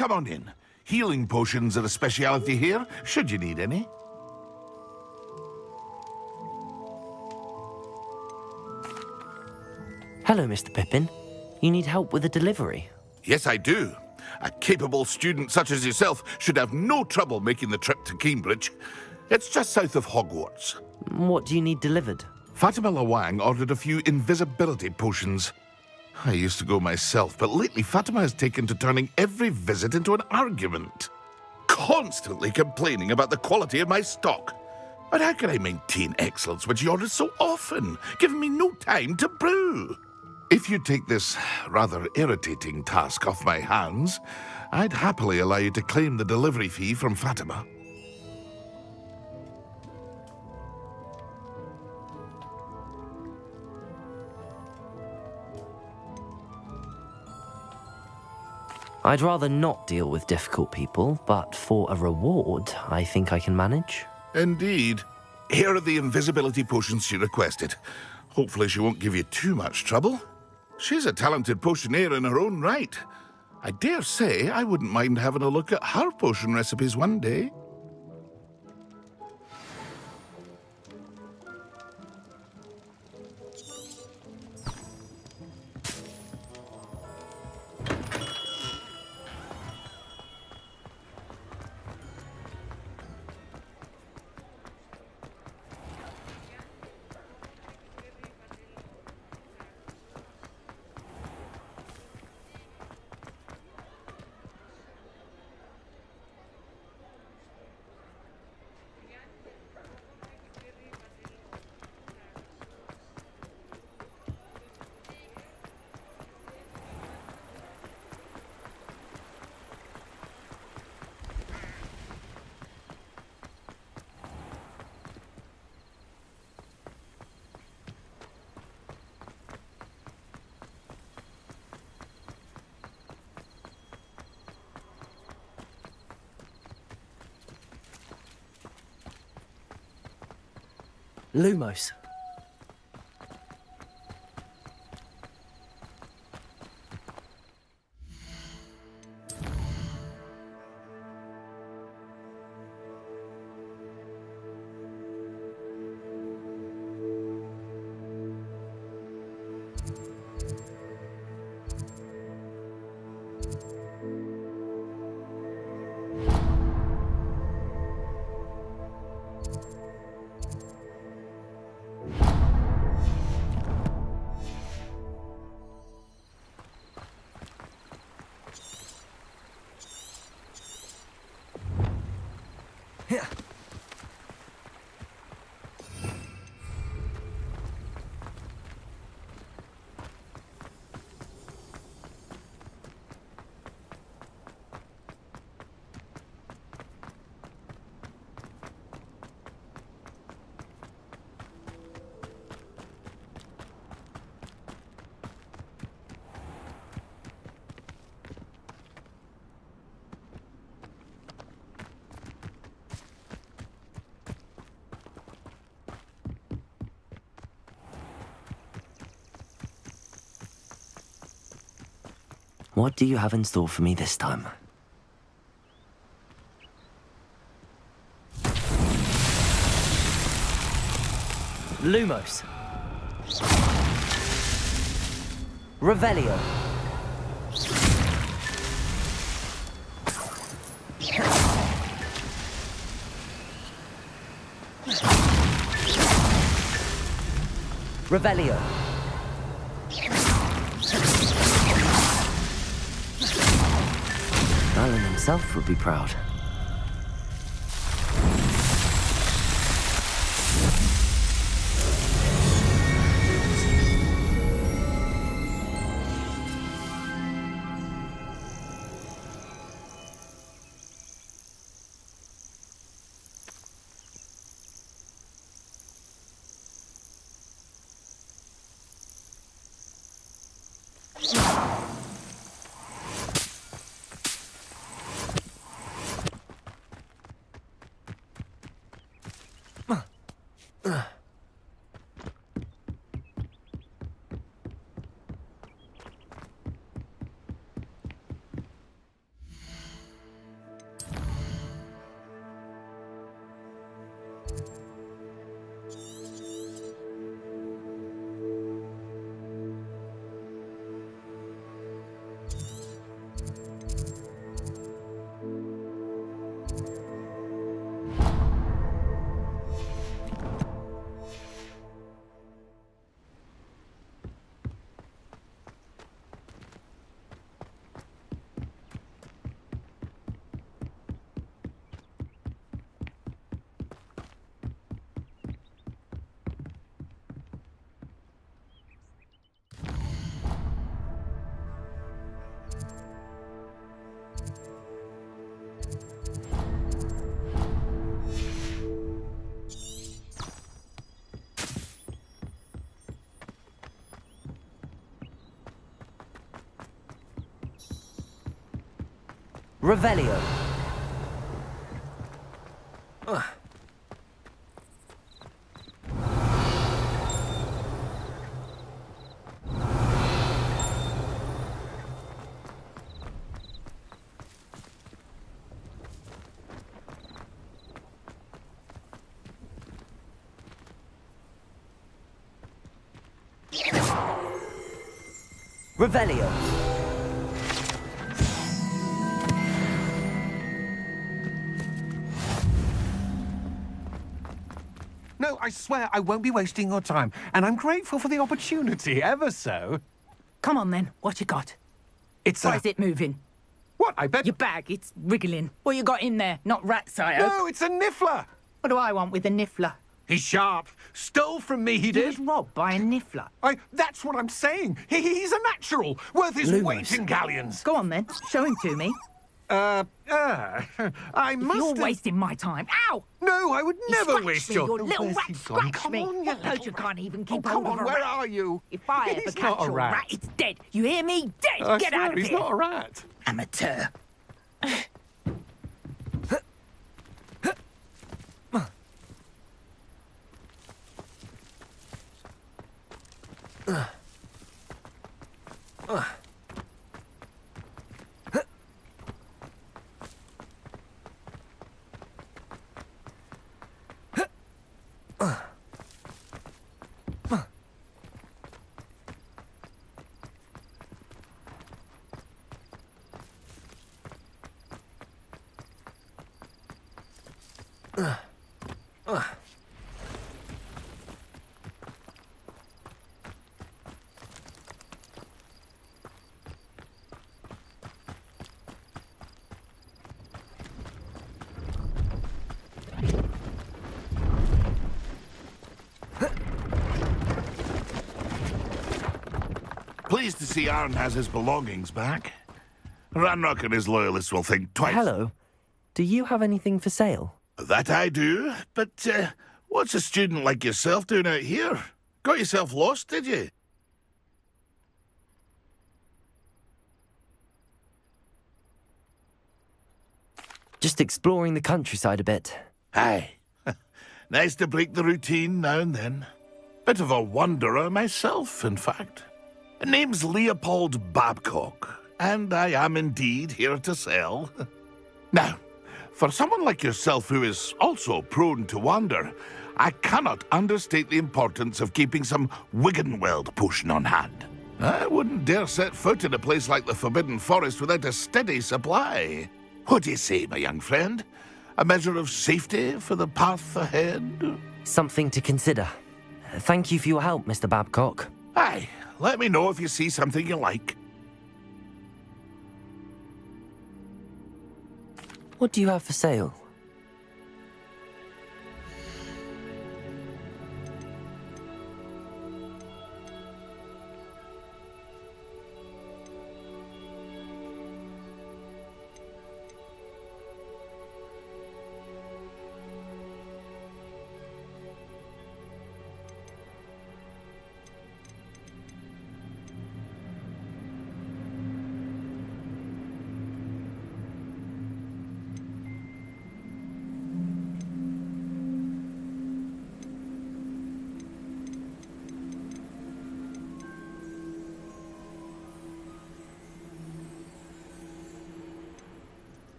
come on in. Healing potions are a speciality here, should you need any. Hello, Mr. Pippin. You need help with a delivery? Yes, I do. A capable student such as yourself should have no trouble making the trip to Cambridge. It's just south of Hogwarts. What do you need delivered? Fatima Lawang ordered a few invisibility potions. I used to go myself, but lately Fatima has taken to turning every visit into an argument. Constantly complaining about the quality of my stock. But how can I maintain excellence when she orders so often, giving me no time to brew? If you take this rather irritating task off my hands, I'd happily allow you to claim the delivery fee from Fatima. I'd rather not deal with difficult people, but for a reward, I think I can manage. Indeed. Here are the invisibility potions she requested. Hopefully she won't give you too much trouble. She's a talented potioneer in her own right. I dare say I wouldn't mind having a look at her potion recipes one day. Lumos. What do you have in store for me this time? Lumos. Revelio. Revelio. Alan himself would be proud. Revelio. Revelio. No, I swear I won't be wasting your time, and I'm grateful for the opportunity, ever so. Come on then, what you got? It's Why is it moving? What, I bet... Your bag, it's wriggling. What you got in there? Not rats, I hope. No, it's a niffler! What do I want with a niffler? He's sharp. Stole from me, he He did. was robbed by a niffler. That's what I'm saying. He's a natural, worth his Lumos. weight in galleons. Go on then, show him to me. I must You're have... wasting my time. Ow! No, I would You never scratched waste me, your... you little Where's rat, he gone? scratch Come me. on, you Suppose little... you can't even Oh, keep come hold of on, a where rat. are you? If I ever He's catch not a your rat. rat, it's dead. You hear me? Dead! I Get swear, out of he's here. not a rat. Amateur. Pleased to see Arn has his belongings back. Ranrock and his loyalists will think twice. Hello. Do you have anything for sale? That I do, but what's a student like yourself doing out here? Got yourself lost, did you? Just exploring the countryside a bit. Aye. Nice to break the routine now and then. Bit of a wanderer myself, in fact. Name's Leopold Babcock, and I am indeed here to sell. Now, for someone like yourself who is also prone to wander, I cannot understate the importance of keeping some Wiggenweld potion on hand. I wouldn't dare set foot in a place like the Forbidden Forest without a steady supply. What do you say, my young friend? A measure of safety for the path ahead? Something to consider. Thank you for your help, Mr. Babcock. Aye, let me know if you see something you like. What do you have for sale?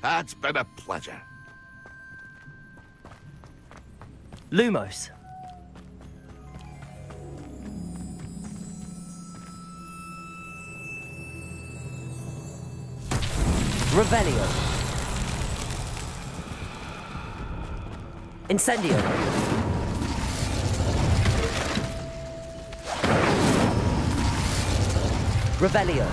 That's been a pleasure. Lumos. Revelio. Incendio. Revelio.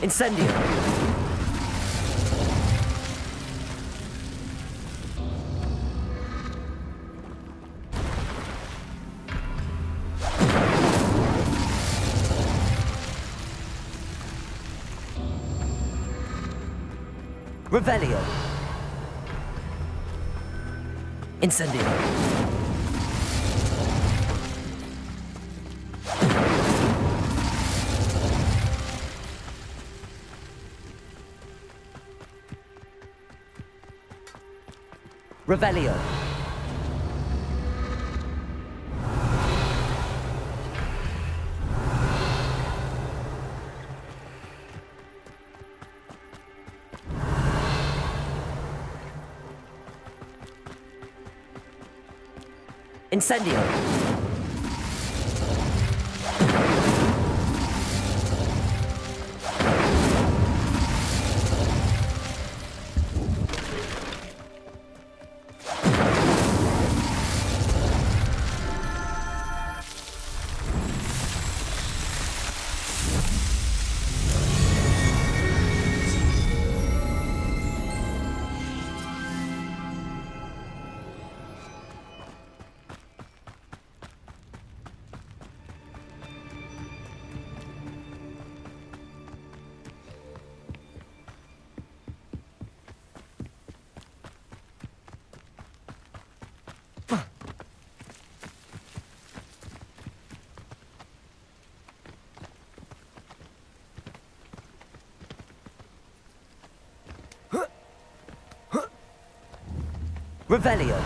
Incendio. Revelio. Incendio. Revelio. Incendio. Revelio.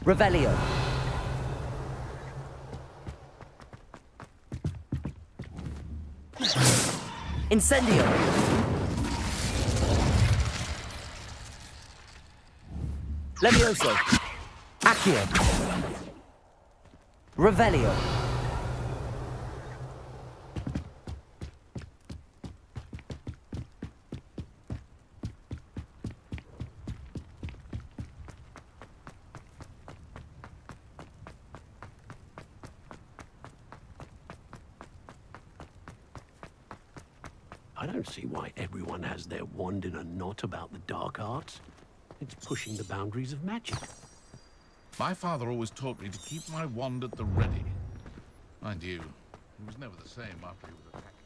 Revelio. Incendio. Levioso. Accio. Revelio. I don't see why everyone has their wand in a knot about the dark arts. It's pushing the boundaries of magic. My father always taught me to keep my wand at the ready. Mind you, he was never the same after he was attacked.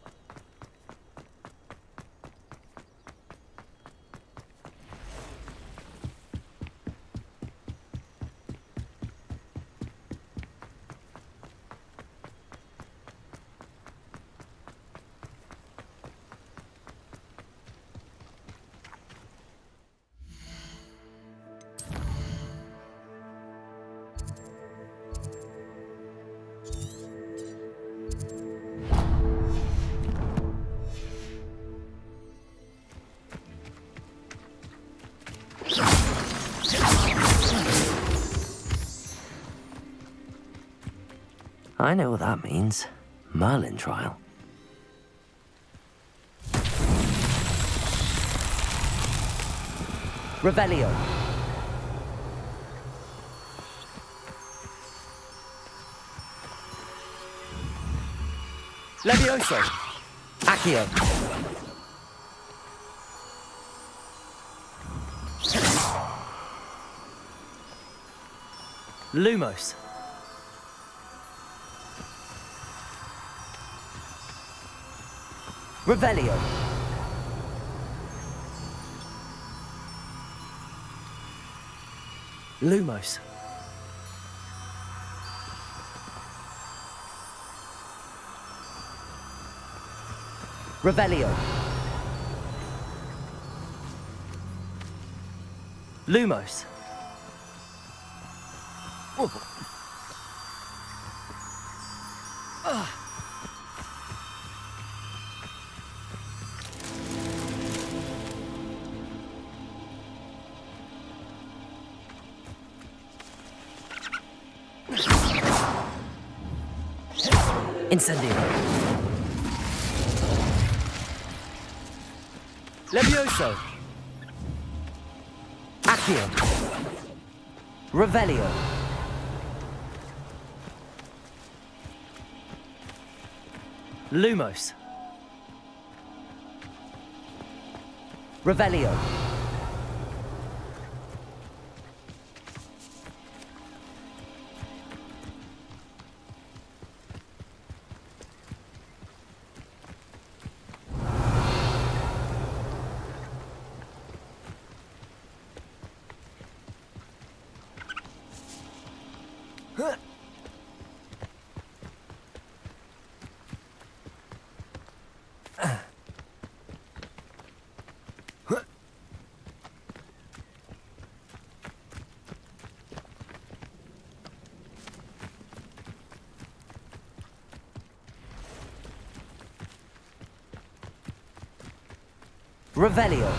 I know what that means. Merlin trial. Revelio. Levioso. Accio. Lumos. Revelio. Lumos. Revelio. Lumos. Incendio. Levioso. Accio. Revelio. Lumos. Revelio. Revelio.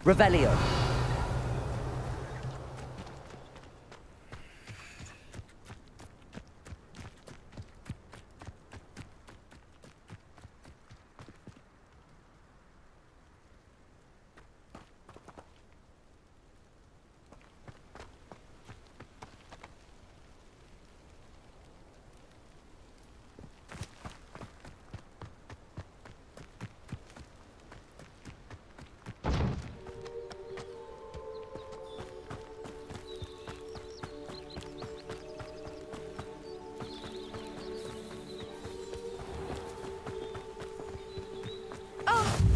Revelio.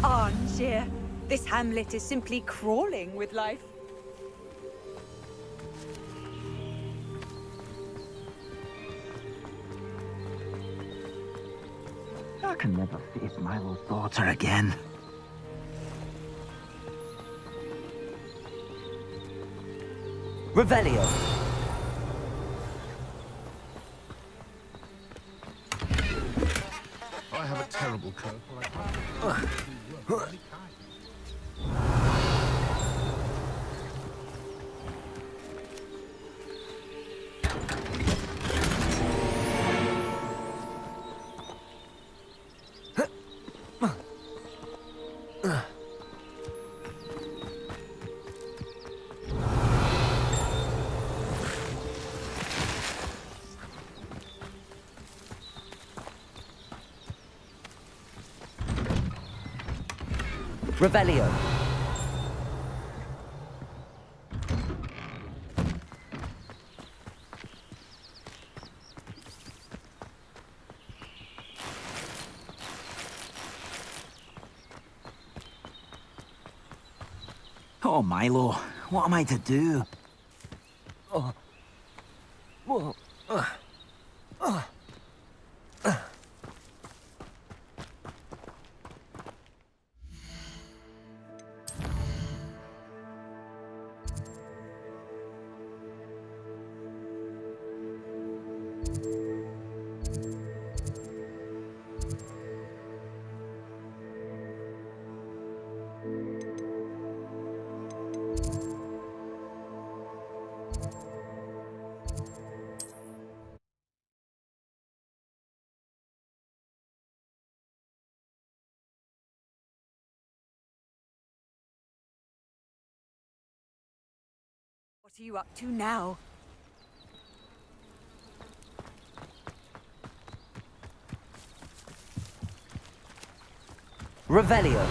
Angier, this hamlet is simply crawling with life. I can never face Milo's daughter again. Revelio. I have a terrible curse. Revelio. Oh, Milo, what am I to do? What are you up to now? Revelio.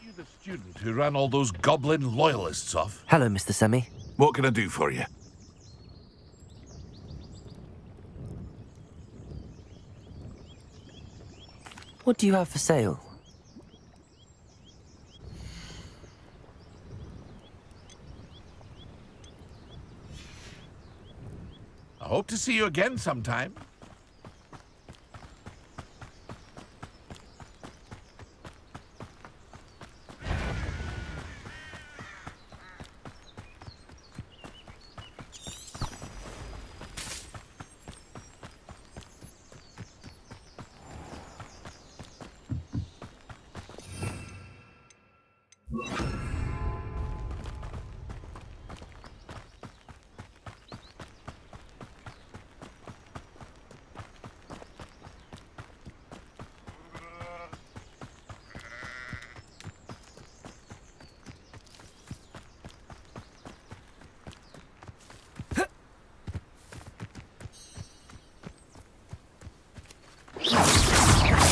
You the student who ran all those goblin loyalists off? Hello, Mr. Semi. What can I do for you? What do you have for sale? I hope to see you again sometime.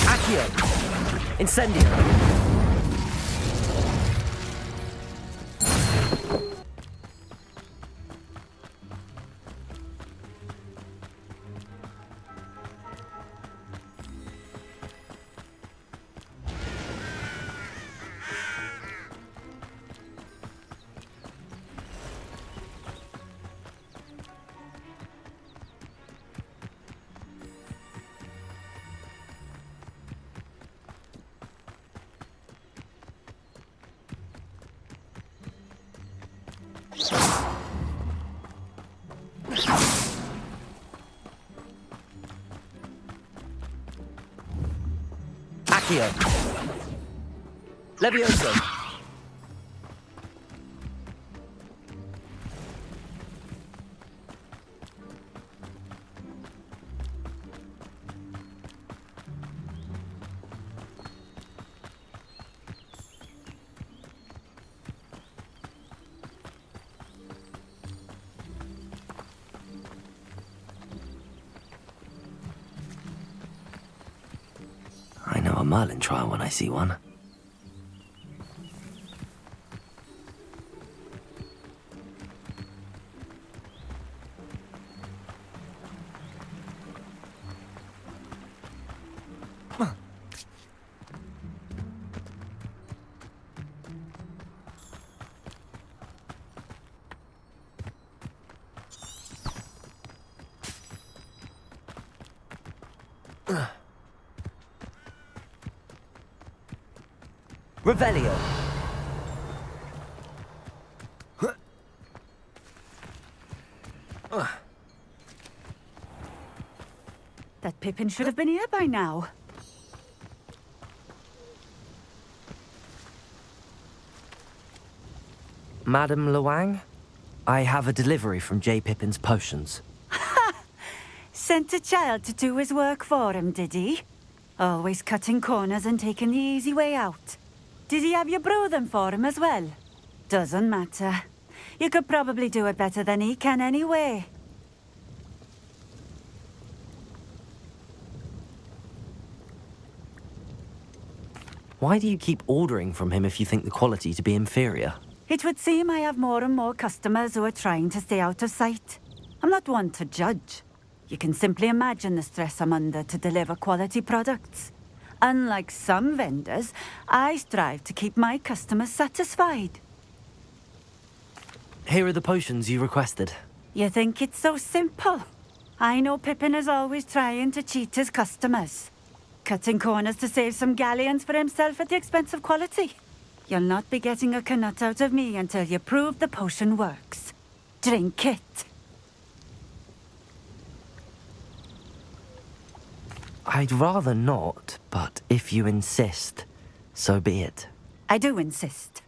Accio! Incendio! Accio! Levioso! I know a Merlin trial when I see one. Revelio! That Pippin should have been here by now. Madame Luang? I have a delivery from J. Pippin's potions. Sent a child to do his work for him, did he? Always cutting corners and taking the easy way out. Did he have you brew them for him as well? Doesn't matter. You could probably do it better than he can anyway. Why do you keep ordering from him if you think the quality to be inferior? It would seem I have more and more customers who are trying to stay out of sight. I'm not one to judge. You can simply imagine the stress I'm under to deliver quality products. Unlike some vendors, I strive to keep my customers satisfied. Here are the potions you requested. You think it's so simple? I know Pippin is always trying to cheat his customers. Cutting corners to save some galleons for himself at the expense of quality. You'll not be getting a canut out of me until you prove the potion works. Drink it. I'd rather not, but if you insist, so be it. I do insist.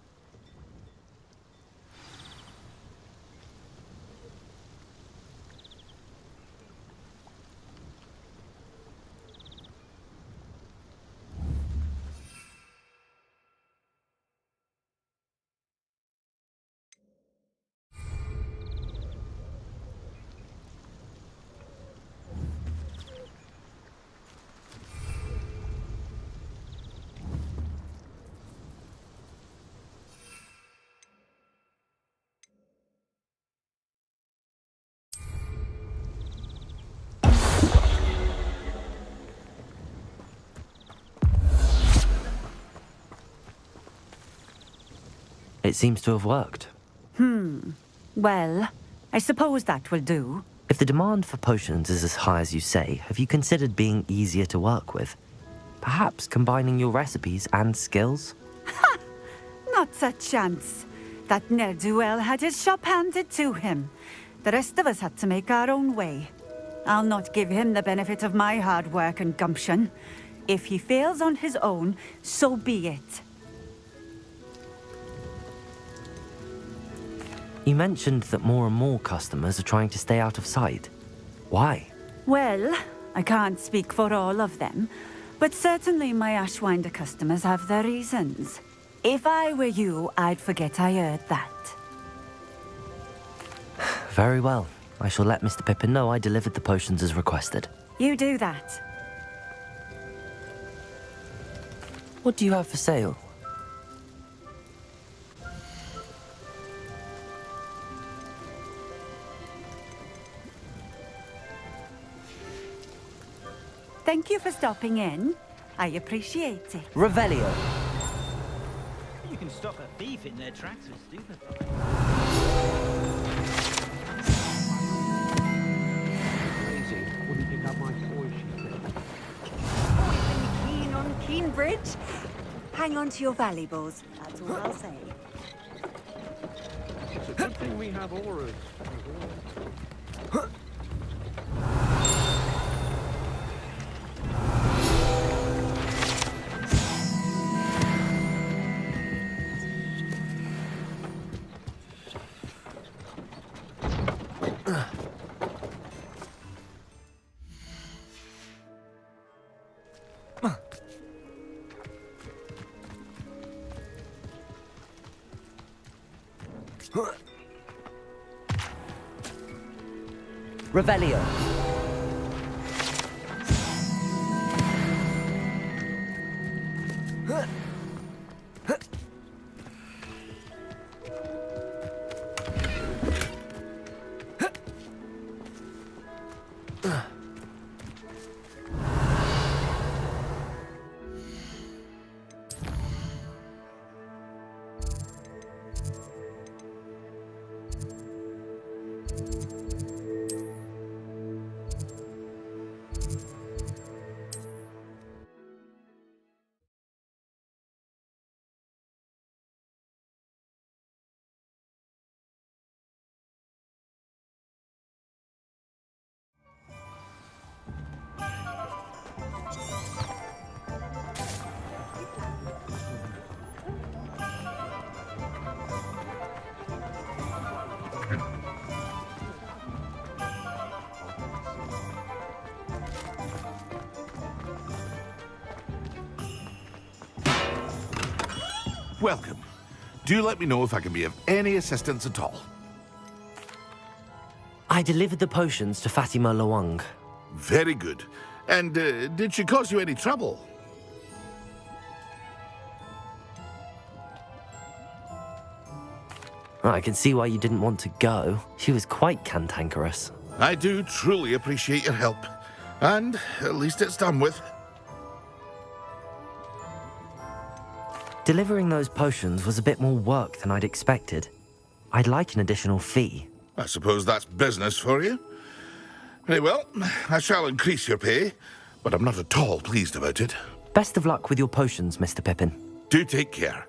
It seems to have worked. Well, I suppose that will do. If the demand for potions is as high as you say, have you considered being easier to work with? Perhaps combining your recipes and skills? Not a chance. That ne'er-do-well had his shop handed to him. The rest of us had to make our own way. I'll not give him the benefit of my hard work and gumption. If he fails on his own, so be it. You mentioned that more and more customers are trying to stay out of sight. Why? Well, I can't speak for all of them, but certainly my Ashwinder customers have their reasons. If I were you, I'd forget I heard that. Very well. I shall let Mr. Pippin know I delivered the potions as requested. You do that. What do you have for sale? Thank you for stopping in. I appreciate it. Revelio. You can stop a thief in their tracks, it's stupid. Crazy. Wouldn't pick up my toy, she said. Oh, keen on Keenbridge. Hang on to your valuables. That's all I'll say. It's a good thing we have auras. Revelio. Welcome. Do let me know if I can be of any assistance at all. I delivered the potions to Fatima Lawang. Very good. And did she cause you any trouble? I can see why you didn't want to go. She was quite cantankerous. I do truly appreciate your help. And at least it's done with. Delivering those potions was a bit more work than I'd expected. I'd like an additional fee. I suppose that's business for you. Very well, I shall increase your pay, but I'm not at all pleased about it. Best of luck with your potions, Mr. Pippin. Do take care.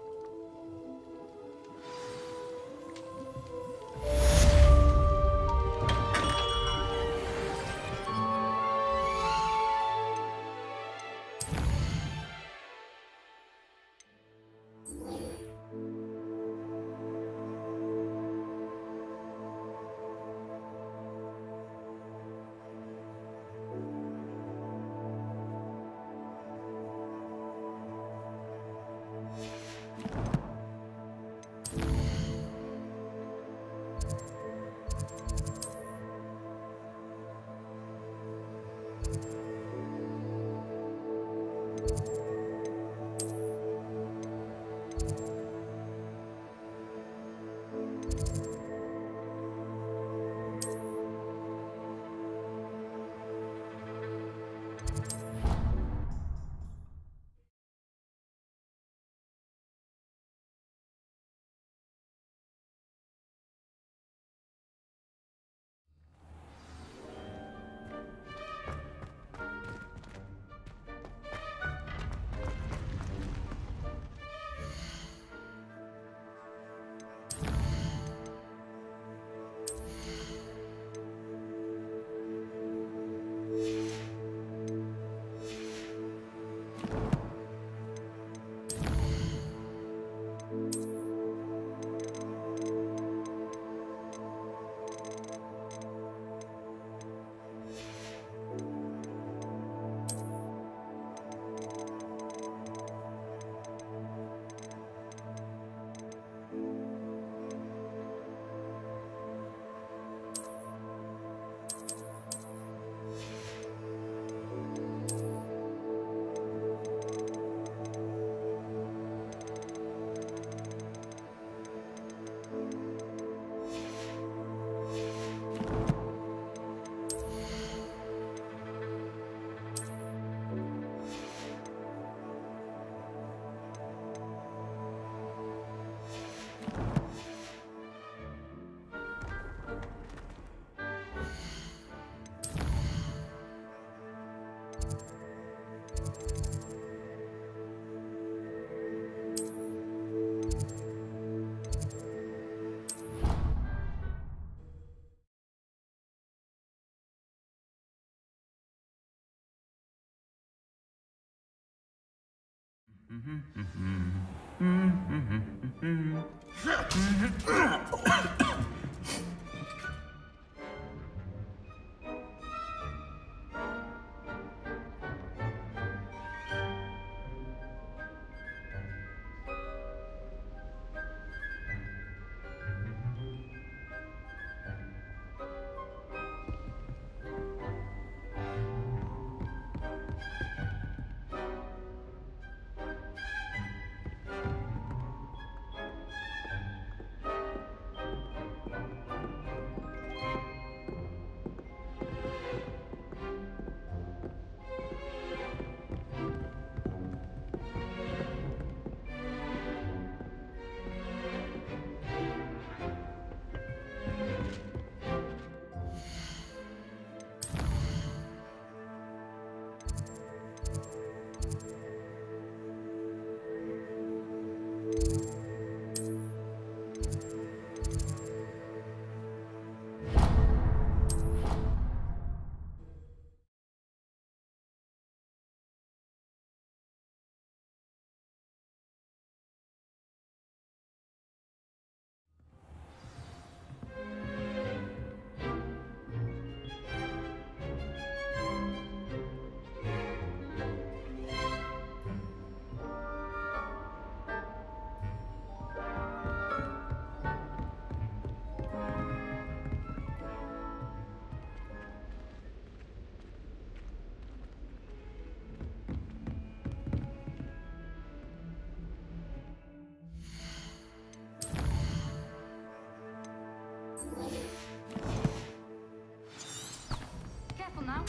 Careful now.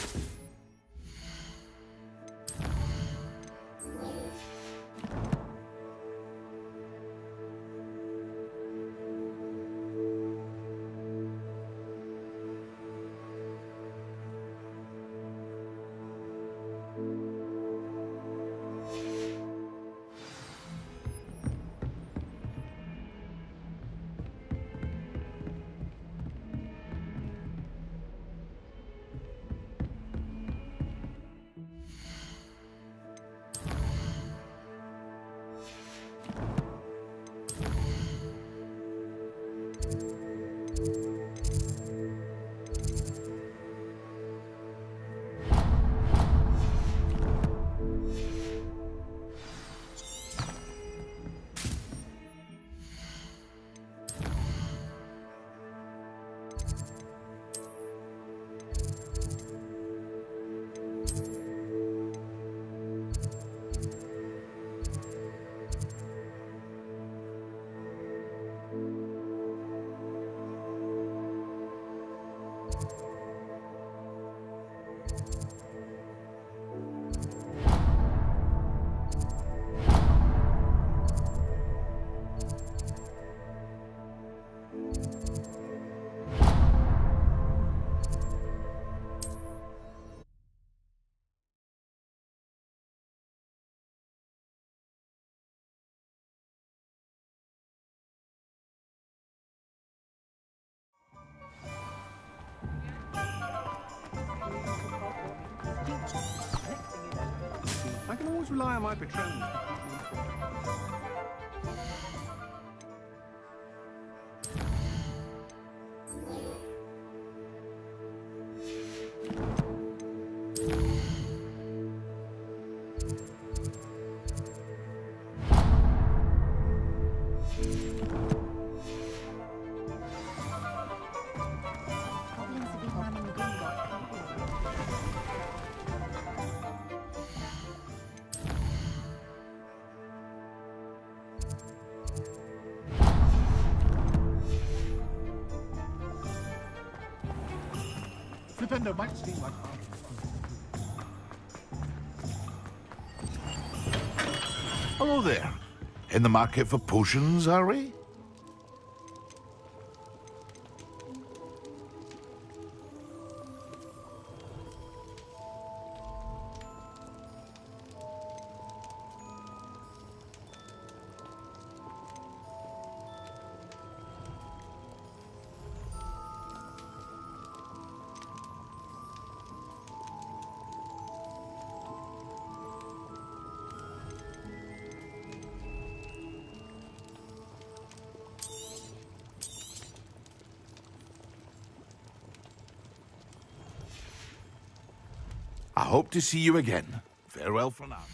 I can always rely on my patron. Goblins have been running Gringotts. Flipendo might seem like Hello there. In the market for potions, are we? I hope to see you again. Farewell for now.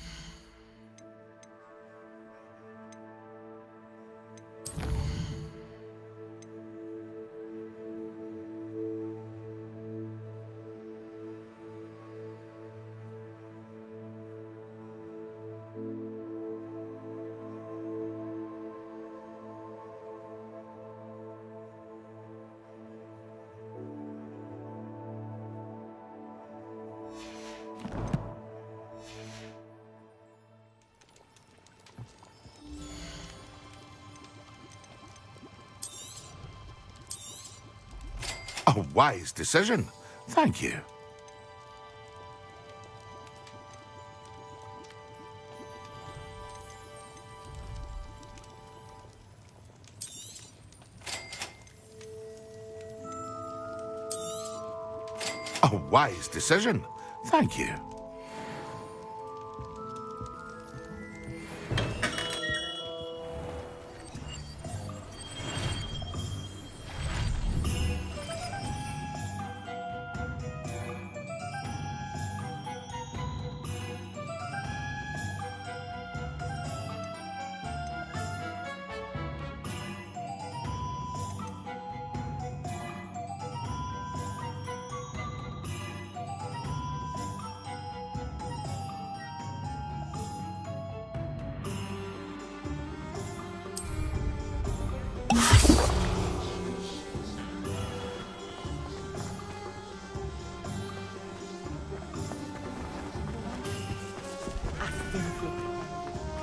A wise decision. Thank you. A wise decision. Thank you.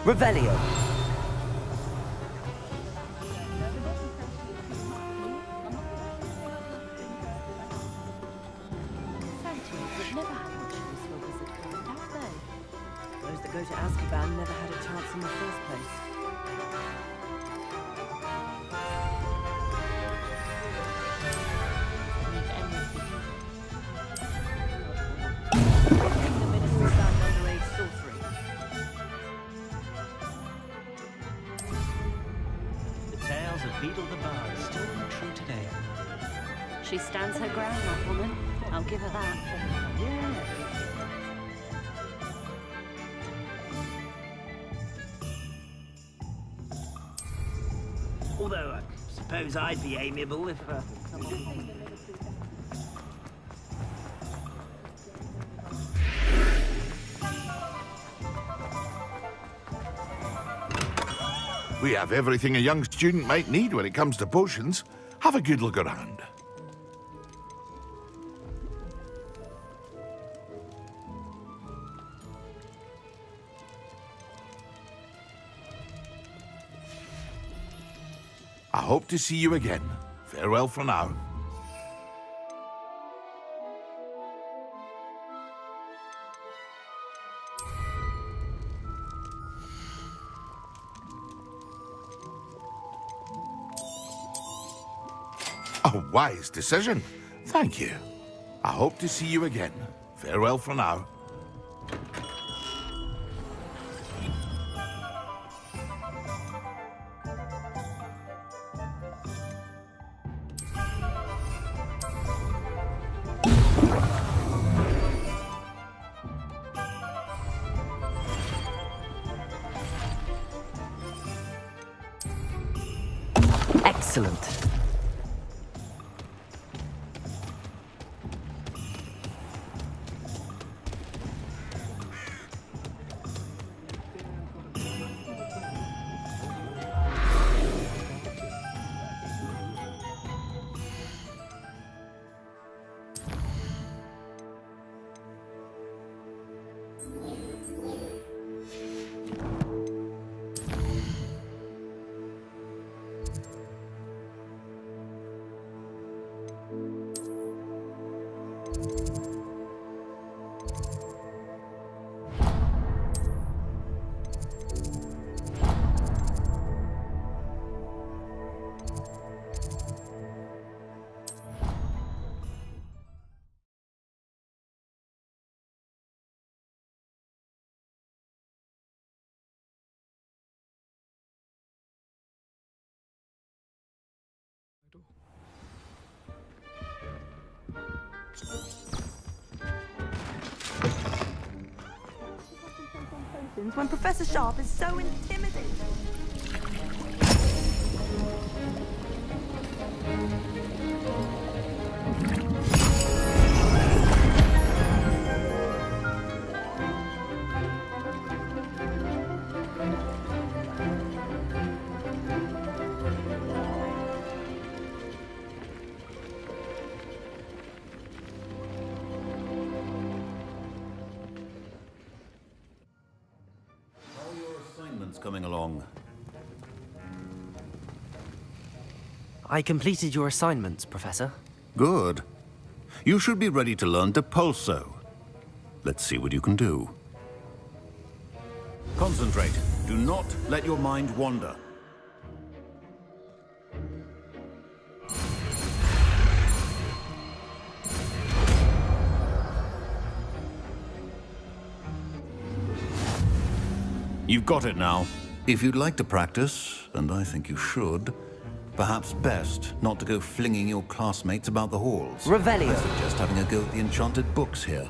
Revelio. Those that go to Azkaban never had a chance in the first place. The ministry found underage sorcery. The tales of Beetle the Bard still ring true today. She stands her ground, that woman. I'll give her that. Yeah. Although I suppose I'd be amiable if... We have everything a young student might need when it comes to potions. Have a good look around. I hope to see you again. Farewell for now. A wise decision. Thank you. I hope to see you again. Farewell for now. Excellent. potions when Professor Sharp is so intimidating. Coming along. I completed your assignments, Professor. Good. You should be ready to learn Depulso. Let's see what you can do. Concentrate. Do not let your mind wander. You've got it now. If you'd like to practice, and I think you should, perhaps best not to go flinging your classmates about the halls. Revelio. I suggest having a go at the enchanted books here.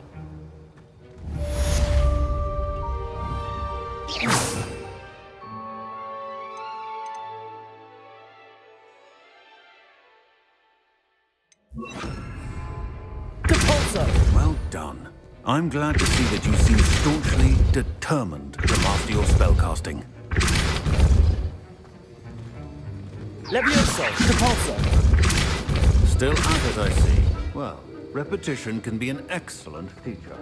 Depulso! Well done. I'm glad to see that you seem staunchly determined to master your spellcasting. Levioso! Depulso! Still at it, I see. Well, repetition can be an excellent teacher.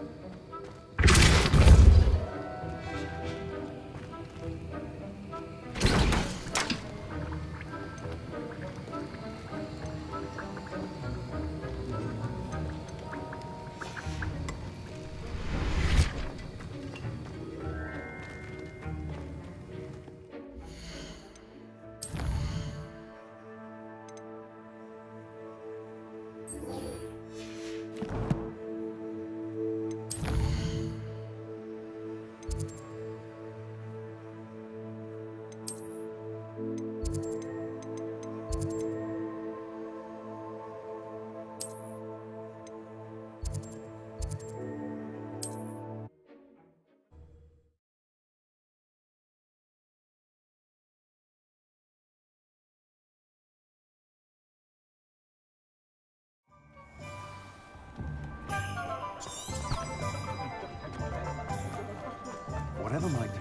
Whatever might do.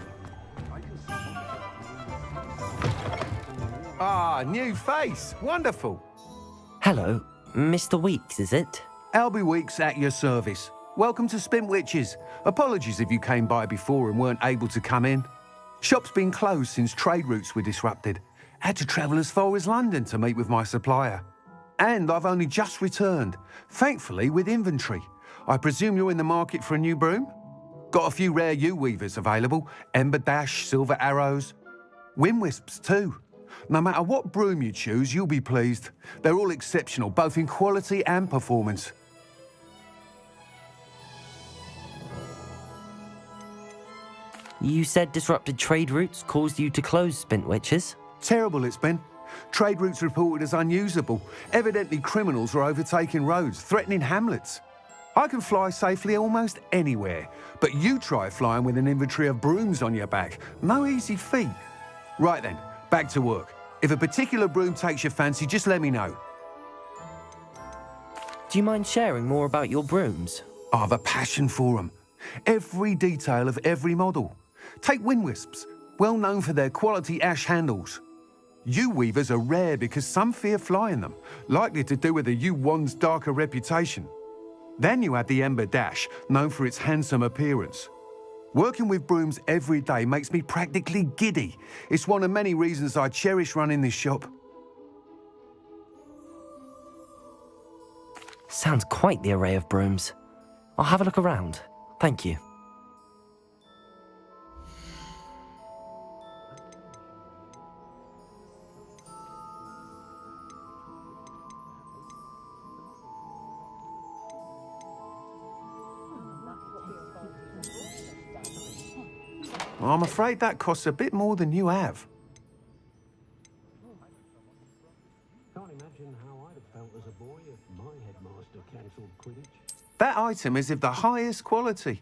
Ah, new face. Wonderful. Hello, Mr. Weeks, is it? Albie Weeks at your service. Welcome to Spintwitches. Apologies if you came by before and weren't able to come in. Shop's been closed since trade routes were disrupted. Had to travel as far as London to meet with my supplier. And I've only just returned, thankfully with inventory. I presume you're in the market for a new broom? Got a few rare yew-weavers available. Ember Dash, Silver Arrows. Wind Wisps too. No matter what broom you choose, you'll be pleased. They're all exceptional, both in quality and performance. You said disrupted trade routes caused you to close Spintwitches? Terrible it's been. Trade routes reported as unusable. Evidently criminals are overtaking roads, threatening hamlets. I can fly safely almost anywhere, but you try flying with an inventory of brooms on your back. No easy feat. Right then, back to work. If a particular broom takes your fancy, just let me know. Do you mind sharing more about your brooms? I have a passion for them. Every detail of every model. Take Wind Wisps, well known for their quality ash handles. Yew-weavers are rare because some fear flying them, likely to do with the yew wand's darker reputation. Then you add the Ember Dash, known for its handsome appearance. Working with brooms every day makes me practically giddy. It's one of many reasons I cherish running this shop. Sounds quite the array of brooms. I'll have a look around. Thank you. I'm afraid that costs a bit more than you have. Can't imagine how I'd have felt as a boy if my headmaster cancelled Quidditch. That item is of the highest quality.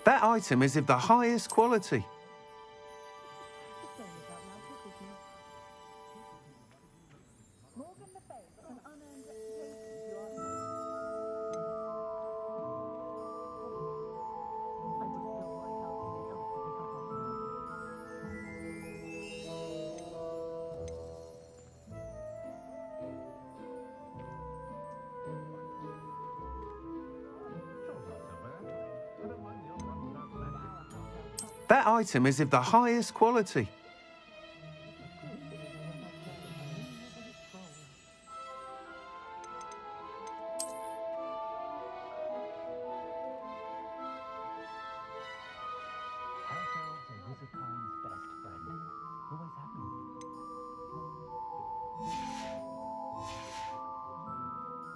That item is of the highest quality. That item is of the highest quality.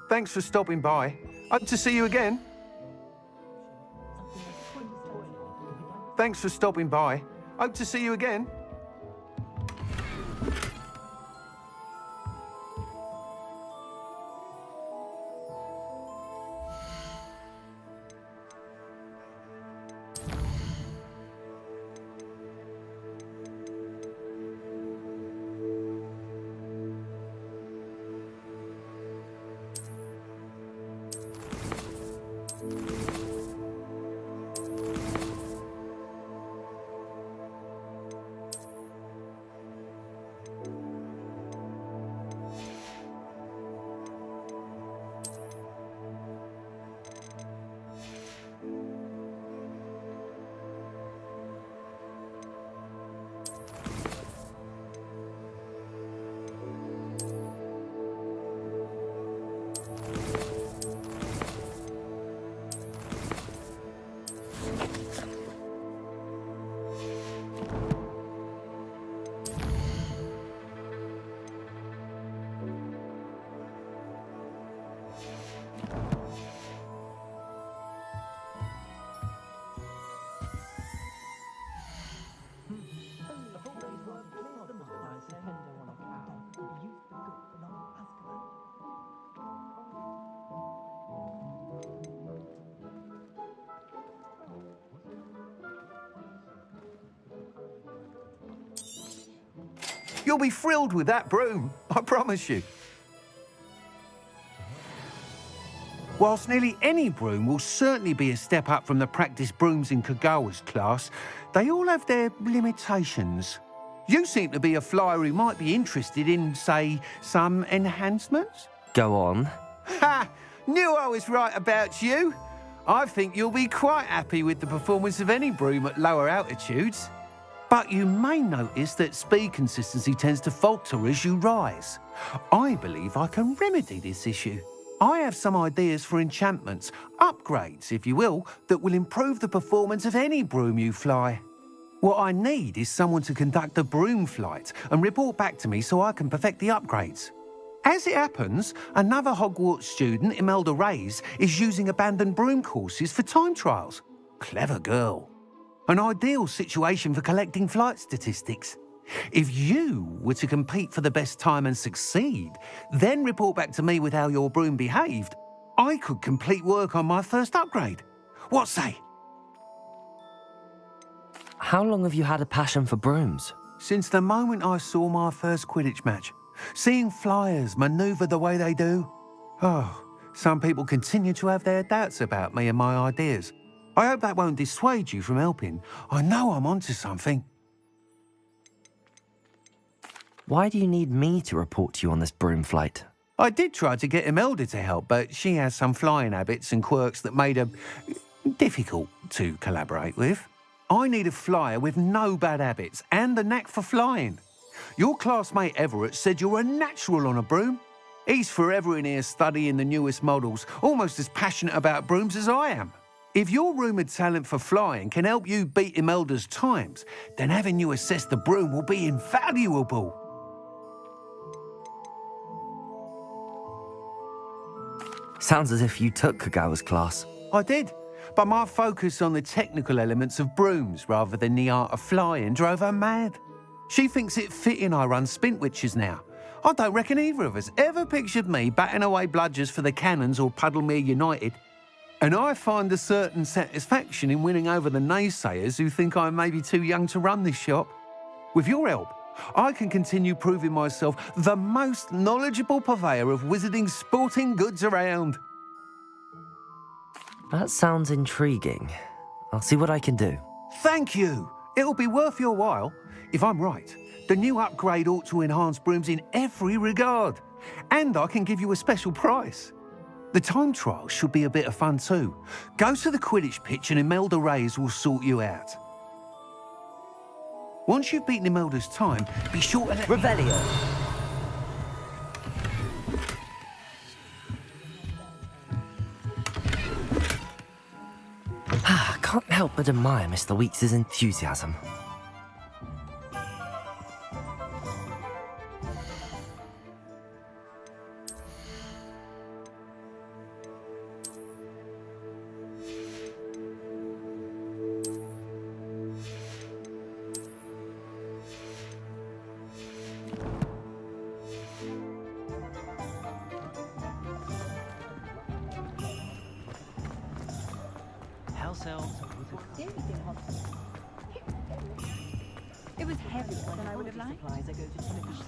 Thanks for stopping by. Hope to see you again. Thanks for stopping by. Hope to see you again. You'll be thrilled with that broom, I promise you. Whilst nearly any broom will certainly be a step up from the practice brooms in Kagawa's class, they all have their limitations. You seem to be a flyer who might be interested in, say, some enhancements? Go on. Ha! Knew I was right about you. I think you'll be quite happy with the performance of any broom at lower altitudes. But you may notice that speed consistency tends to falter as you rise. I believe I can remedy this issue. I have some ideas for enchantments, upgrades, if you will, that will improve the performance of any broom you fly. What I need is someone to conduct a broom flight and report back to me so I can perfect the upgrades. As it happens, another Hogwarts student, Imelda Reyes, is using abandoned broom courses for time trials. Clever girl. An ideal situation for collecting flight statistics. If you were to compete for the best time and succeed, then report back to me with how your broom behaved, I could complete work on my first upgrade. What say? How long have you had a passion for brooms? Since the moment I saw my first Quidditch match. Seeing flyers manoeuvre the way they do. Oh, some people continue to have their doubts about me and my ideas. I hope that won't dissuade you from helping. I know I'm onto something. Why do you need me to report to you on this broom flight? I did try to get Imelda to help, but she has some flying habits and quirks that made her difficult to collaborate with. I need a flyer with no bad habits and the knack for flying. Your classmate Everett said you're a natural on a broom. He's forever in here studying the newest models, almost as passionate about brooms as I am. If your rumoured talent for flying can help you beat Imelda's times, then having you assess the broom will be invaluable. Sounds as if you took Kagawa's class. I did, but my focus on the technical elements of brooms rather than the art of flying drove her mad. She thinks it fitting I run Spintwitches now. I don't reckon either of us ever pictured me batting away bludgers for the Cannons or Puddlemere United. And I find a certain satisfaction in winning over the naysayers who think I may be too young to run this shop. With your help, I can continue proving myself the most knowledgeable purveyor of wizarding sporting goods around. That sounds intriguing. I'll see what I can do. Thank you. It'll be worth your while. If I'm right, the new upgrade ought to enhance brooms in every regard. And I can give you a special price. The time trial should be a bit of fun too. Go to the Quidditch pitch and Imelda Reyes will sort you out. Once you've beaten Imelda's time, be sure to let Revelio. I can't help but admire Mr. Weeks' enthusiasm. House elves. It was heavier than I would have liked. Supplies I go to Tennessee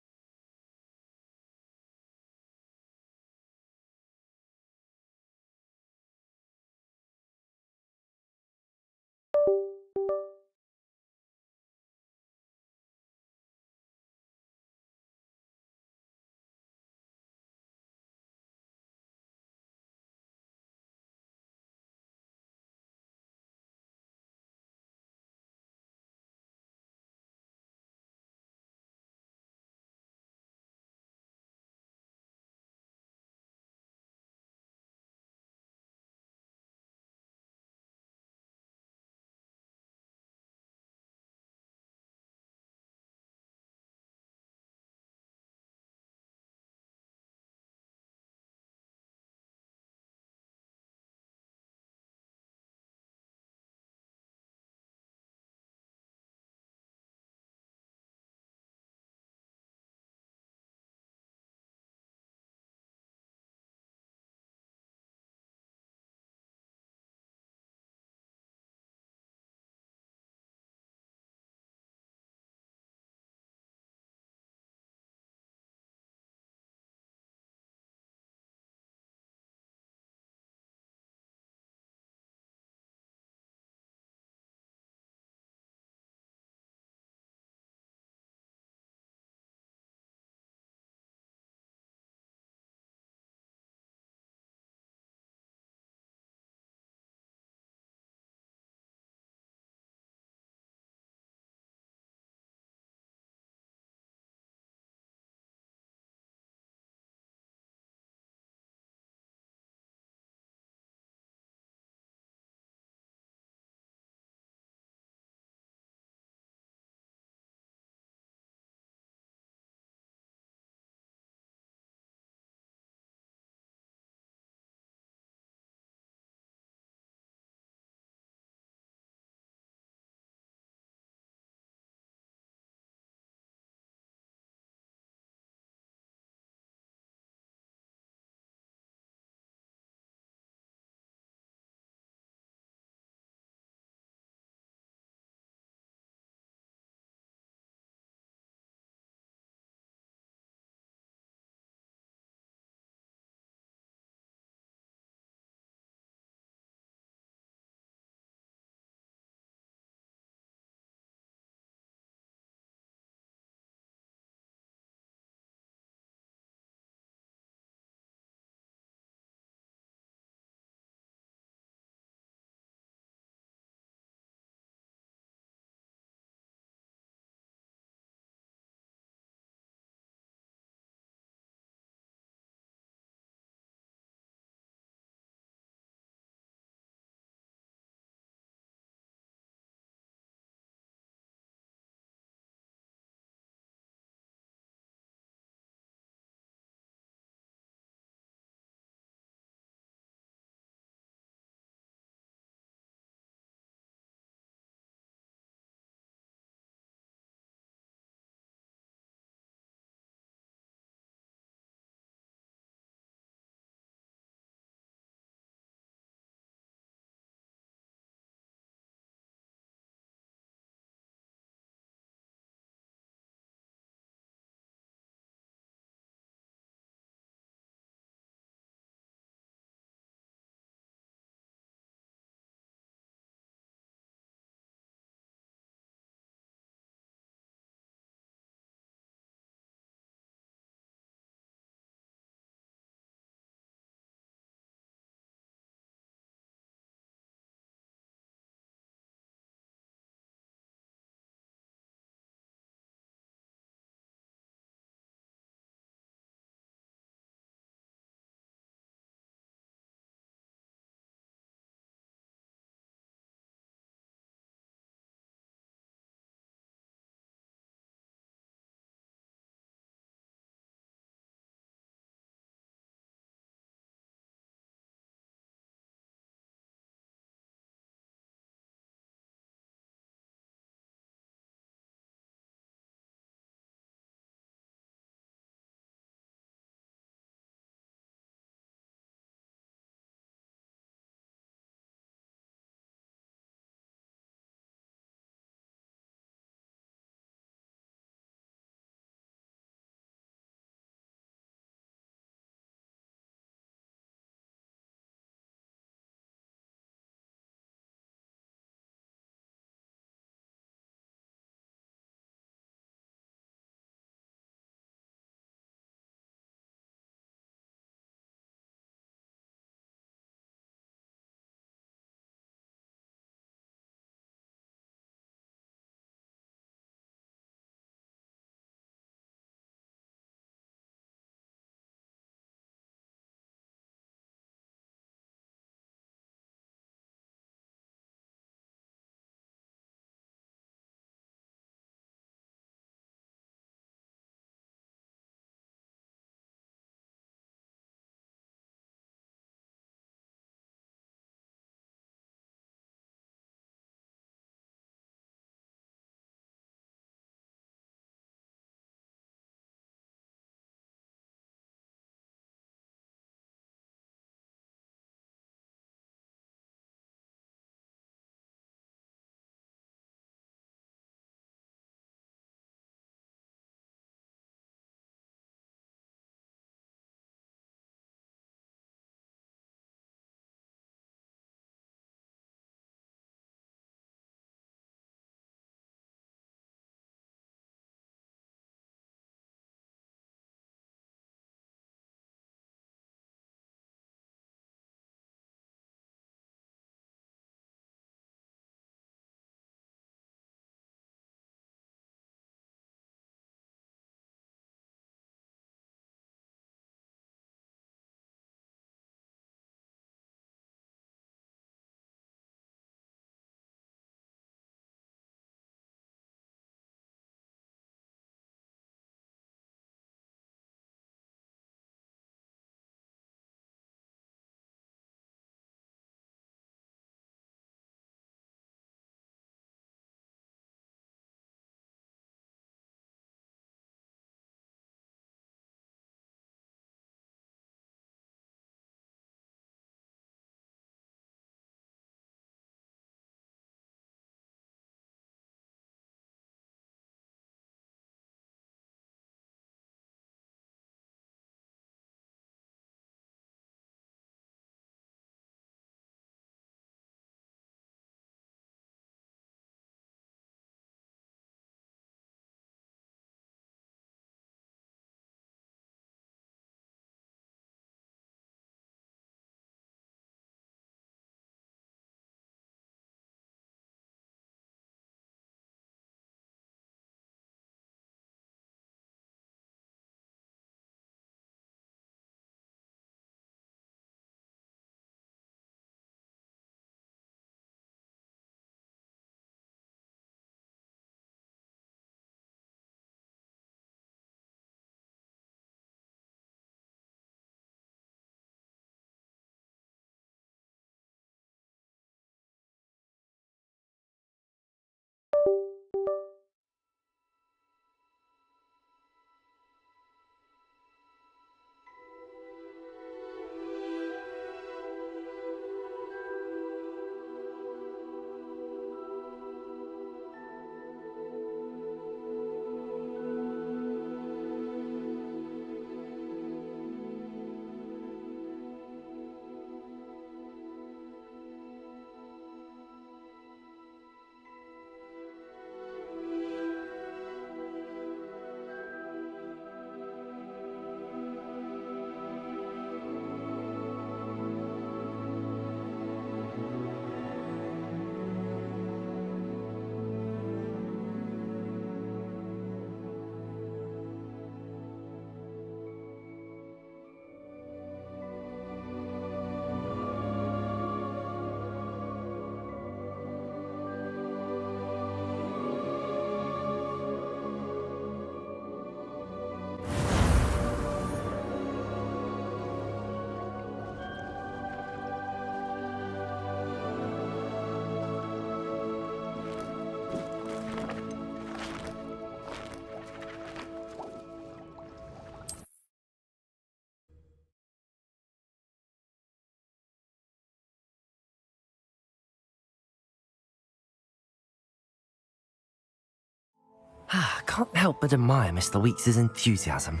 Can't help but admire Mr. Weeks' enthusiasm.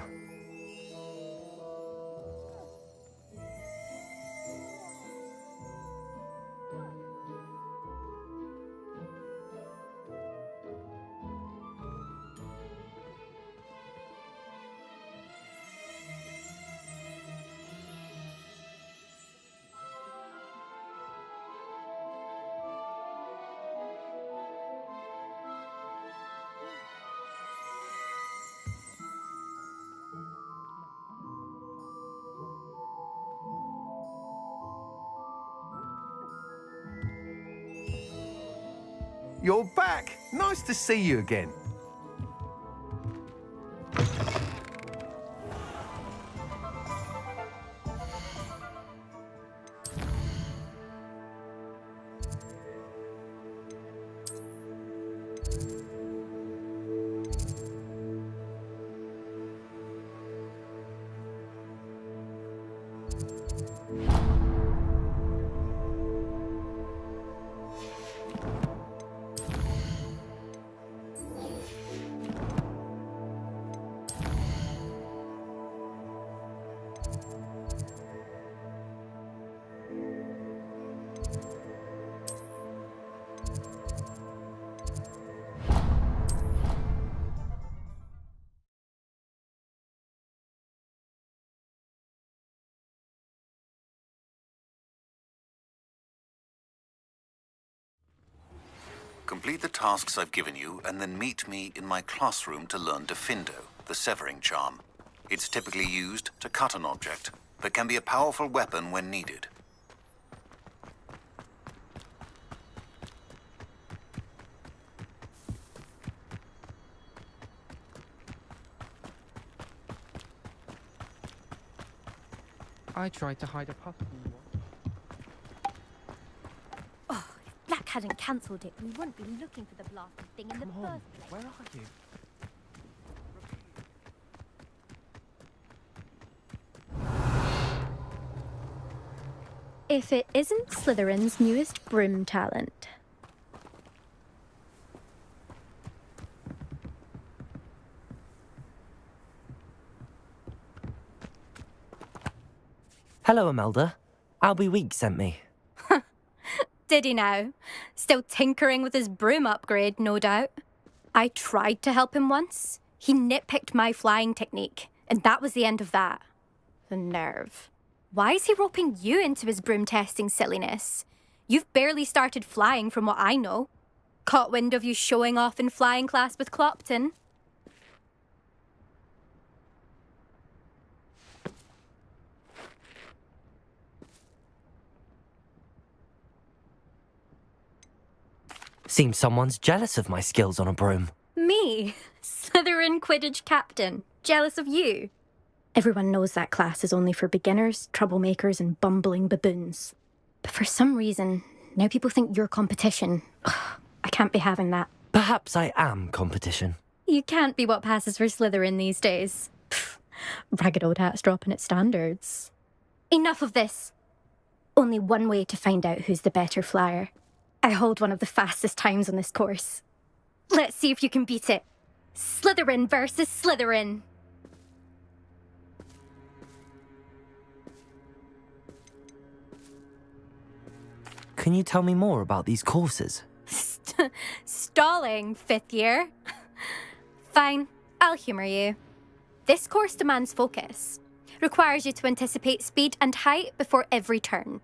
You're back. Nice to see you again. Complete the tasks I've given you, and then meet me in my classroom to learn Defindo, the severing charm. It's typically used to cut an object, but can be a powerful weapon when needed. I tried to hide a puzzle. Oh, if Black hadn't cancelled it, we wouldn't be looking for the blasted thing in the first place. Where are you? If it isn't Slytherin's newest broom talent. Hello, Imelda. Albie Weeks sent me. Did he now? Still tinkering with his broom upgrade, no doubt. I tried to help him once. He nitpicked my flying technique, and that was the end of that. The nerve. Why is he roping you into his broom testing silliness? You've barely started flying from what I know. Caught wind of you showing off in flying class with Clopton. Seems someone's jealous of my skills on a broom. Me? Slytherin Quidditch captain. Jealous of you? Everyone knows that class is only for beginners, troublemakers, and bumbling baboons. But for some reason, now people think you're competition. Ugh, I can't be having that. Perhaps I am competition. You can't be what passes for Slytherin these days. Pfft, ragged old hat's dropping its standards. Enough of this. Only one way to find out who's the better flyer. I hold one of the fastest times on this course. Let's see if you can beat it. Slytherin versus Slytherin. Can you tell me more about these courses? Stalling, fifth year. Fine, I'll humour you. This course demands focus. Requires you to anticipate speed and height before every turn.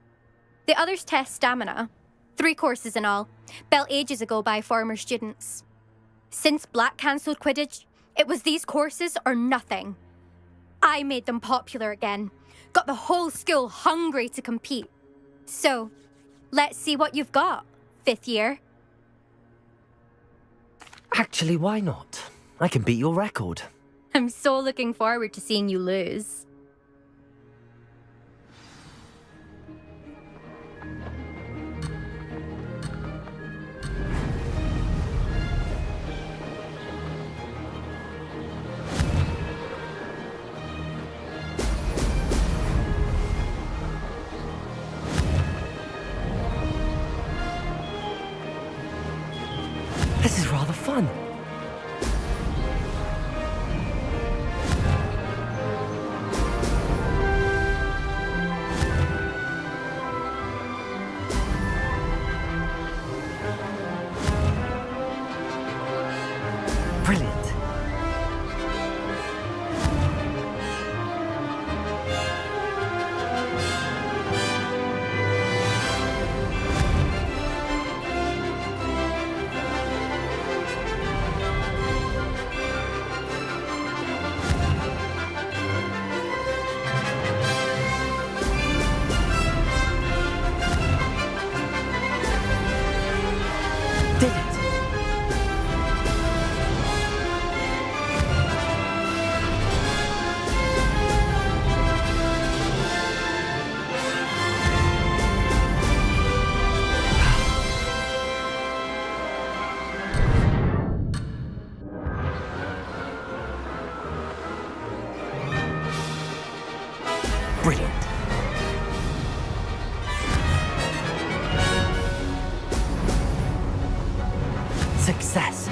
The others test stamina. 3 courses in all, built ages ago by former students. Since Black cancelled Quidditch, it was these courses or nothing. I made them popular again, got the whole school hungry to compete. So, let's see what you've got, fifth year. Actually, why not? I can beat your record. I'm so looking forward to seeing you lose. This is rather fun. Brilliant. Success.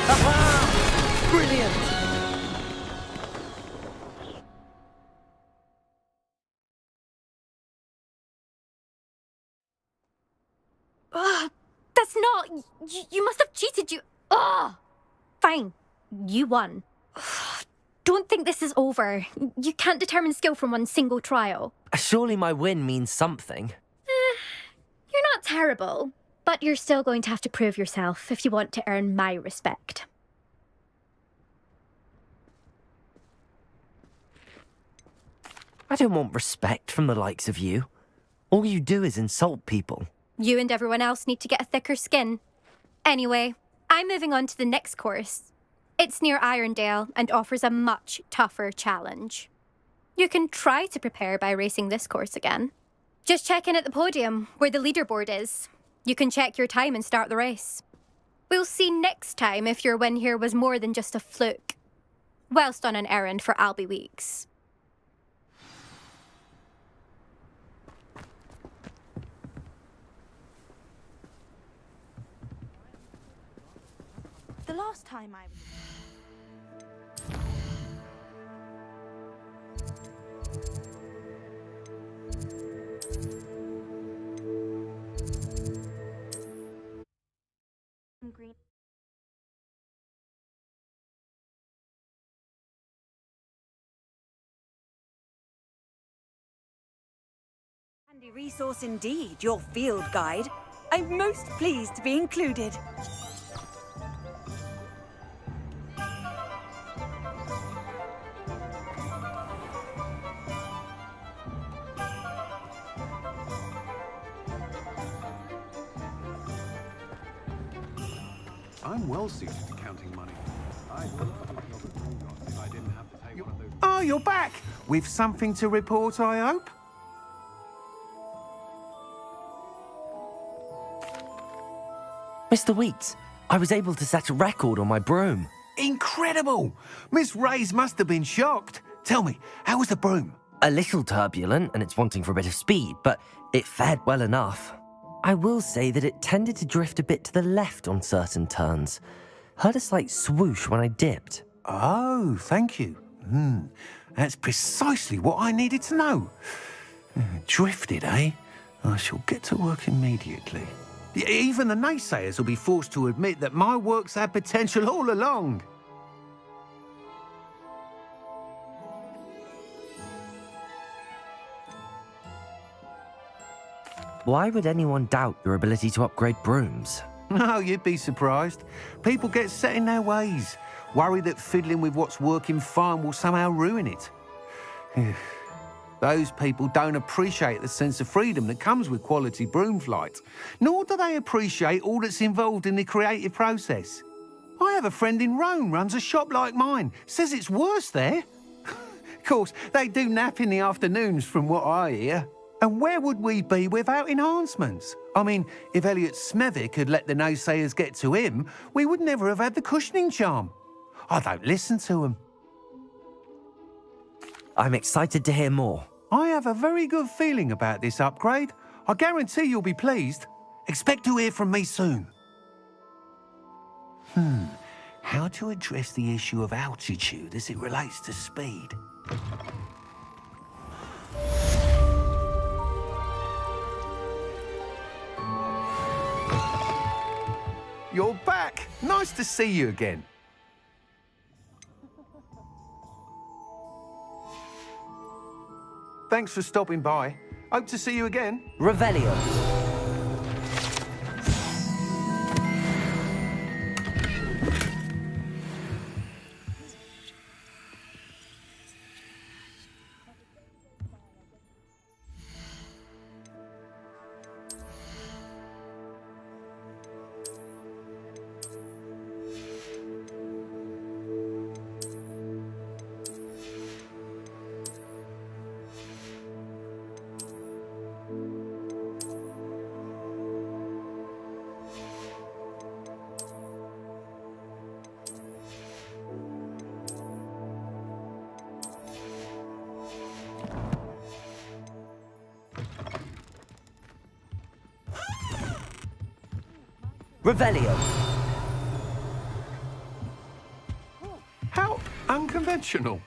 Aha! Brilliant! Ugh, that's not... You must have cheated, you... Ugh! Fine. You won. Ugh, don't think this is over. You can't determine skill from one single trial. Surely my win means something. You're not terrible, but you're still going to have to prove yourself if you want to earn my respect. I don't want respect from the likes of you. All you do is insult people. You and everyone else need to get a thicker skin. Anyway, I'm moving on to the next course. It's near Irondale and offers a much tougher challenge. You can try to prepare by racing this course again. Just check in at the podium, where the leaderboard is. You can check your time and start the race. We'll see next time if your win here was more than just a fluke. Whilst on an errand for Albie Weeks. The last time I was... Green. Handy resource indeed, your field guide. I'm most pleased to be included. I'm well suited to counting money. I'd love to be able to do if I didn't have to take one of those... Oh, you're back! With something to report, I hope? Mr. Weeks, I was able to set a record on my broom. Incredible! Miss Reyes must have been shocked. Tell me, how was the broom? A little turbulent, and it's wanting for a bit of speed, but it fared well enough. I will say that it tended to drift a bit to the left on certain turns. Heard a slight swoosh when I dipped. Oh, thank you. That's precisely what I needed to know. Drifted, eh? I shall get to work immediately. Even the naysayers will be forced to admit that my work's had potential all along. Why would anyone doubt your ability to upgrade brooms? Oh, you'd be surprised. People get set in their ways, worry that fiddling with what's working fine will somehow ruin it. Those people don't appreciate the sense of freedom that comes with quality broom flight, nor do they appreciate all that's involved in the creative process. I have a friend in Rome runs a shop like mine, says it's worse there. Of course, they do nap in the afternoons from what I hear. And where would we be without enhancements? I mean, if Elliot Smethwick had let the naysayers get to him, we would never have had the cushioning charm. I don't listen to them. I'm excited to hear more. I have a very good feeling about this upgrade. I guarantee you'll be pleased. Expect to hear from me soon. How to address the issue of altitude as it relates to speed? You're back! Nice to see you again. Thanks for stopping by. Hope to see you again. Revelio. Revelio. How unconventional.